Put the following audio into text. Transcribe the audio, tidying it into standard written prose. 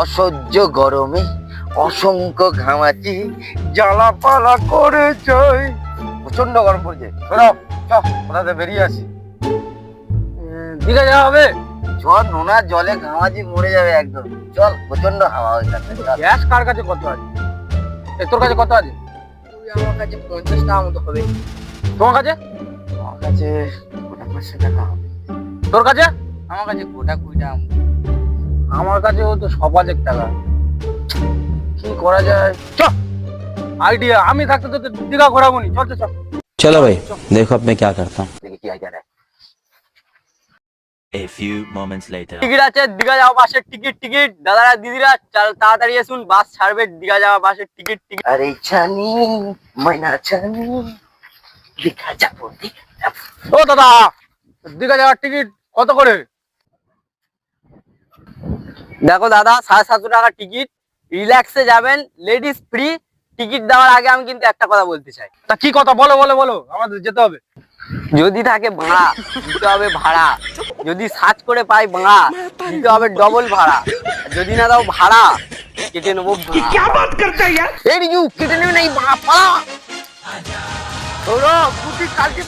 অসহ্য গরমে অসংখ্য ঘামাচি জ্বালাপালা করে যাই। প্রচন্ড গরম পড়ছে। শোনো কোথাতে বেরিয়ে আসি। দীঘা যাওয়া হবে? চল, নোনা জলে ঘামাচি মরে যাবে একদম। চল, প্রচন্ড হাওয়া ওইখানে। গ্যাস কার কাছে কত আছে? তোর কাছে কত আছে? আমার কাছে 50 টাকা মতো হবে। তোমার কাছে? আমার কাছে গোটা 500 টাকা হবে। তোর কাছে? আমার কাছে গোটা 20 টাকা মতো। আমার কাছেও তো 1,000 টাকা। কি করা যায়? চল, আইডিয়া। আমি থাকতে তো দীঘা ঘোরাবো নি। চল চল। चलो भाई देखो अब मैं क्या करता हूँ। দেখি কি আইডিয়া দেয়। A few moments later. Ticket আছে, দীঘা যাওয়া বাসের টিকিট। দাদারা দিদিরা তাড়াতাড়ি আসুন, বাস ছাড়বে। দীঘা যাওয়া বাসের টিকিট। আরে ছানি ময়না ছানি দেখা যাবো। ও দাদা, দীঘা যাওয়ার টিকিট কত করে? দেখো দাদা, 750 টাকা টিকিট। রিল্যাক্সে যাবেন, লেডিস ফ্রি। টিকিট দেওয়ার আগে আমি কিন্তু একটা কথা বলতে চাই। তা কি কথা? বলো বলো বলো, আমাদের যেতে হবে। যদি থাকে ভাড়া দিতে হবে ভাড়া। যদি সার্চ করে পাই ভাড়া দিতে হবে ডবল ভাড়া। যদি না দাও ভাড়া কেটে নেবো। এই রিজু, কেটে নেবে না এই ভাড়া। কালকে